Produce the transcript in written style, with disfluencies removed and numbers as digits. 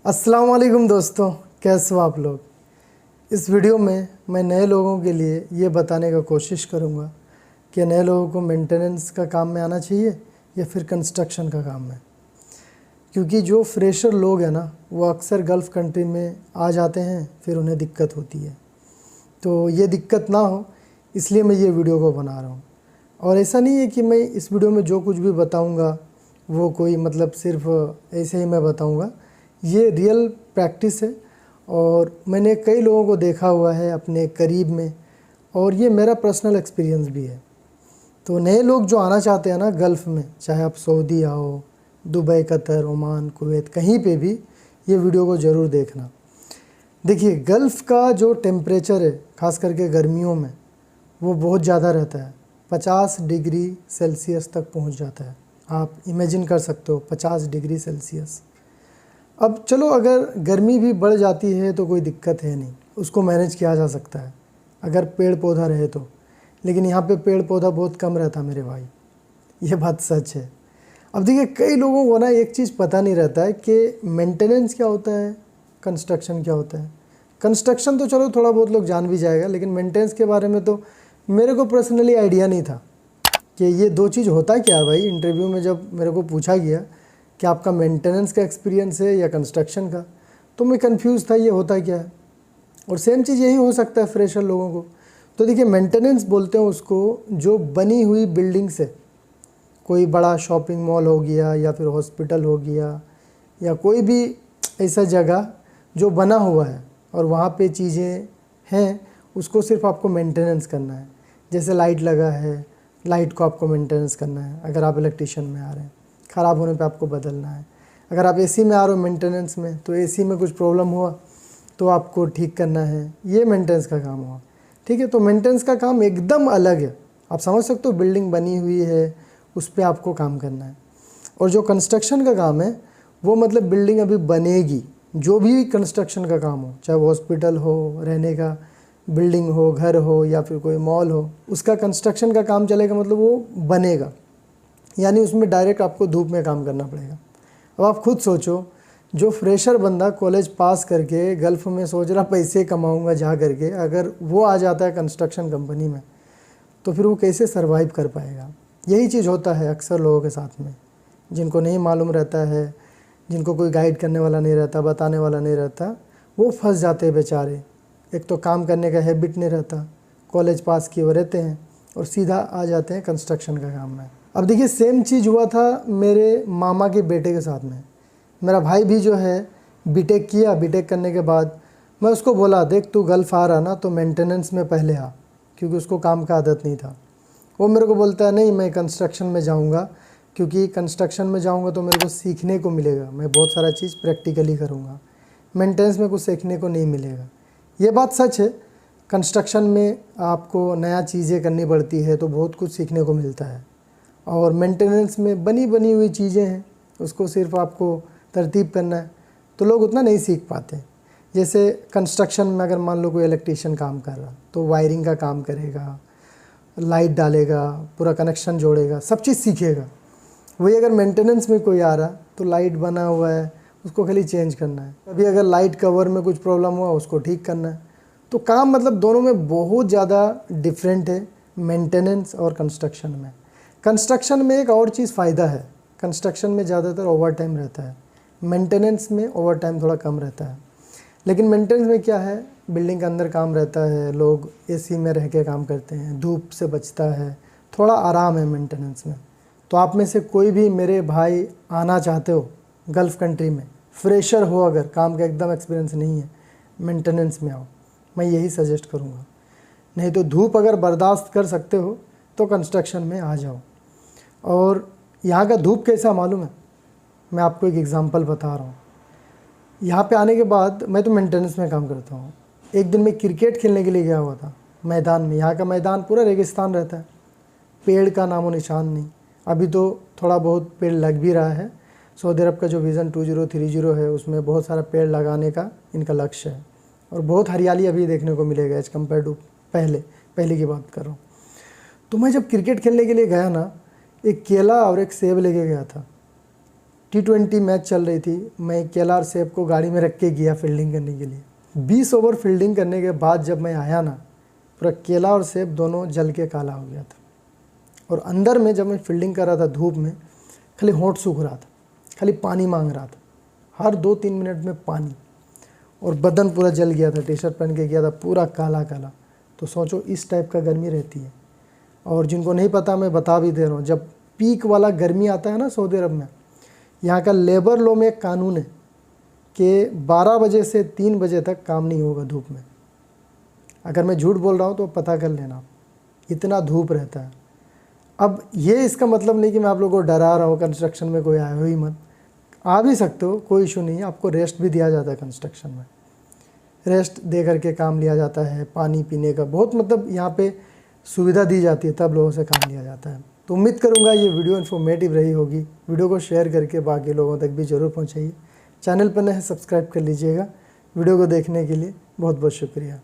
अस्सलाम वालेकुम दोस्तों, कैसे हो आप लोग। इस वीडियो में मैं नए लोगों के लिए ये बताने का कोशिश करूँगा कि नए लोगों को मेंटेनेंस का काम में आना चाहिए या फिर कंस्ट्रक्शन का काम में। क्योंकि जो फ्रेशर लोग हैं ना, वो अक्सर गल्फ़ कंट्री में आ जाते हैं, फिर उन्हें दिक्कत होती है। तो ये दिक्कत ना हो इसलिए मैं ये वीडियो को बना रहा हूँ। और ऐसा नहीं है कि मैं इस वीडियो में जो कुछ भी बताऊँगा वो कोई मतलब सिर्फ ऐसे ही मैं बताऊँगा। ये रियल प्रैक्टिस है और मैंने कई लोगों को देखा हुआ है अपने करीब में, और ये मेरा पर्सनल एक्सपीरियंस भी है। तो नए लोग जो आना चाहते हैं ना गल्फ़ में, चाहे आप सऊदी आओ, दुबई, कतर, ओमान, कुवैत, कहीं पे भी ये वीडियो को ज़रूर देखना। देखिए, गल्फ़ का जो टेम्परेचर है ख़ास करके गर्मियों में वो बहुत ज़्यादा रहता है। 50 डिग्री सेल्सियस तक पहुंच जाता है। आप इमेजिन कर सकते हो 50 डिग्री सेल्सियस। अब चलो, अगर गर्मी भी बढ़ जाती है तो कोई दिक्कत है नहीं, उसको मैनेज किया जा सकता है अगर पेड़ पौधा रहे तो। लेकिन यहाँ पे पेड़ पौधा बहुत कम रहता मेरे भाई, ये बात सच है। अब देखिए, कई लोगों को ना एक चीज़ पता नहीं रहता है कि मेंटेनेंस क्या होता है, कंस्ट्रक्शन क्या होता है। कंस्ट्रक्शन तो चलो थोड़ा बहुत लोग जान भी जाएगा, लेकिन मेंटेनेंस के बारे में तो मेरे को पर्सनली आइडिया नहीं था कि ये दो चीज़ होता क्या है भाई। इंटरव्यू में जब मेरे को पूछा गया कि आपका मेंटेनेंस का एक्सपीरियंस है या कंस्ट्रक्शन का, तो मैं कंफ्यूज था ये होता क्या है। और सेम चीज़ यही हो सकता है फ्रेशर लोगों को। तो देखिए, मेंटेनेंस बोलते हैं उसको जो बनी हुई बिल्डिंग से, कोई बड़ा शॉपिंग मॉल हो गया या फिर हॉस्पिटल हो गया या कोई भी ऐसा जगह जो बना हुआ है और वहाँ पे चीज़ें हैं, उसको सिर्फ आपको मेंटेनेंस करना है। जैसे लाइट लगा है, लाइट को आपको मेंटेनेंस करना है अगर आप इलेक्ट्रिशियन में आ रहे हैं, ख़राब होने पे आपको बदलना है। अगर आप एसी में आ रहे हो मेंटेनेंस में, तो एसी में कुछ प्रॉब्लम हुआ तो आपको ठीक करना है, ये मेंटेनेंस का काम हुआ। ठीक है, तो मेंटेनेंस का काम एकदम अलग है। आप समझ सकते हो, बिल्डिंग बनी हुई है, उस पर आपको काम करना है। और जो कंस्ट्रक्शन का काम है वो मतलब बिल्डिंग अभी बनेगी, जो भी कंस्ट्रक्शन का काम हो, चाहे वो हॉस्पिटल हो, रहने का बिल्डिंग हो, घर हो या फिर कोई मॉल हो, उसका कंस्ट्रक्शन का काम चलेगा, मतलब वो बनेगा। यानी उसमें डायरेक्ट आपको धूप में काम करना पड़ेगा। अब आप खुद सोचो, जो फ्रेशर बंदा कॉलेज पास करके गल्फ़ में सोच रहा पैसे कमाऊंगा जा करके, अगर वो आ जाता है कंस्ट्रक्शन कंपनी में, तो फिर वो कैसे सर्वाइव कर पाएगा। यही चीज़ होता है अक्सर लोगों के साथ में, जिनको नहीं मालूम रहता है, जिनको कोई गाइड करने वाला नहीं रहता, बताने वाला नहीं रहता, वो फंस जाते हैं बेचारे। एक तो काम करने का हैबिट नहीं रहता, कॉलेज पास किए हुए रहते हैं और सीधा आ जाते हैं कंस्ट्रक्शन का काम में। अब देखिए, सेम चीज़ हुआ था मेरे मामा के बेटे के साथ में। मेरा भाई भी जो है बीटेक किया, बीटेक करने के बाद मैं उसको बोला, देख तू गल्फ़ आ रहा ना तो मेंटेनेंस में पहले आ, क्योंकि उसको काम का आदत नहीं था। वो मेरे को बोलता है, नहीं मैं कंस्ट्रक्शन में जाऊंगा, क्योंकि कंस्ट्रक्शन में जाऊंगा तो मेरे को सीखने को मिलेगा, मैं बहुत सारा चीज़ प्रैक्टिकली करूंगा, मेंटेनेंस में कुछ सीखने को नहीं मिलेगा। ये बात सच है, कंस्ट्रक्शन में आपको नया चीज़ें करनी पड़ती है तो बहुत कुछ सीखने को मिलता है, और मेंटेनेंस में बनी बनी हुई चीज़ें हैं, उसको सिर्फ आपको तरतीब करना है, तो लोग उतना नहीं सीख पाते। जैसे कंस्ट्रक्शन में अगर मान लो कोई इलेक्ट्रीशियन काम कर रहा, तो वायरिंग का काम करेगा, लाइट डालेगा, पूरा कनेक्शन जोड़ेगा, सब चीज़ सीखेगा। वही अगर मेंटेनेंस में कोई आ रहा तो लाइट बना हुआ है, उसको खाली चेंज करना है। अभी अगर लाइट कवर में कुछ प्रॉब्लम हुआ, उसको ठीक करना है। तो काम मतलब दोनों में बहुत ज़्यादा डिफरेंट है, मेंटेनेंस और कंस्ट्रक्शन में। कंस्ट्रक्शन में एक और चीज़ फ़ायदा है, कंस्ट्रक्शन में ज़्यादातर ओवर टाइम रहता है, मेंटेनेंस में ओवर टाइम थोड़ा कम रहता है। लेकिन मेंटेनेंस में क्या है, बिल्डिंग के अंदर काम रहता है, लोग एसी में रह के काम करते हैं, धूप से बचता है, थोड़ा आराम है मेंटेनेंस में। तो आप में से कोई भी मेरे भाई आना चाहते हो गल्फ़ कंट्री में, फ्रेशर हो, अगर काम का एकदम एक्सपीरियंस नहीं है, मेंटेनेंस में आओ, मैं यही सजेस्ट करूँगा। नहीं तो धूप अगर बर्दाश्त कर सकते हो तो कंस्ट्रक्शन में आ जाओ। और यहाँ का धूप कैसा मालूम है, मैं आपको एक एग्ज़ाम्पल बता रहा हूँ। यहाँ पे आने के बाद मैं तो मेंटेनेंस में काम करता हूँ। एक दिन मैं क्रिकेट खेलने के लिए गया हुआ था मैदान में। यहाँ का मैदान पूरा रेगिस्तान रहता है, पेड़ का नामो निशान नहीं। अभी तो थोड़ा बहुत पेड़ लग भी रहा है। सऊदी अरब का जो विज़न 2030 है, उसमें बहुत सारा पेड़ लगाने का इनका लक्ष्य है, और बहुत हरियाली अभी देखने को मिलेगा एज़ कम्पेयर टू पहले की बात कर रहा हूँ। तो मैं जब क्रिकेट खेलने के लिए गया ना, एक केला और एक सेब लेके गया था। T20 मैच चल रही थी, मैं केएल राहुल को गाड़ी में रख के गया फील्डिंग करने के लिए। 20 ओवर फील्डिंग करने के बाद जब मैं आया ना, पूरा केएल राहुल दोनों जल के काला हो गया था। और अंदर में जब मैं फील्डिंग कर रहा था धूप में, खाली होंठ सूख रहा था, खाली पानी मांग रहा था, हर 2-3 मिनट में पानी, और बदन पूरा जल गया था, टी शर्ट पहन के गया था पूरा काला काला। तो सोचो इस टाइप का गर्मी रहती है। और जिनको नहीं पता मैं बता भी दे रहा हूँ, जब पीक वाला गर्मी आता है ना सऊदी अरब में, यहाँ का लेबर लॉ में एक कानून है कि 12 बजे से 3 बजे तक काम नहीं होगा धूप में। अगर मैं झूठ बोल रहा हूँ तो पता कर लेना, इतना धूप रहता है। अब ये इसका मतलब नहीं कि मैं आप लोगों को डरा रहा हूँ कंस्ट्रक्शन में कोई आए हो ही मत, आ भी सकते हो, कोई इशू नहीं है। आपको रेस्ट भी दिया जाता है कंस्ट्रक्शन में, रेस्ट दे करके काम लिया जाता है, पानी पीने का बहुत मतलब यहाँ पे सुविधा दी जाती है, तब लोगों से काम लिया जाता है। तो उम्मीद करूँगा ये वीडियो इन्फॉर्मेटिव रही होगी। वीडियो को शेयर करके बाकी लोगों तक भी ज़रूर पहुँचाइए। चैनल पर नए सब्सक्राइब कर लीजिएगा। वीडियो को देखने के लिए बहुत बहुत शुक्रिया।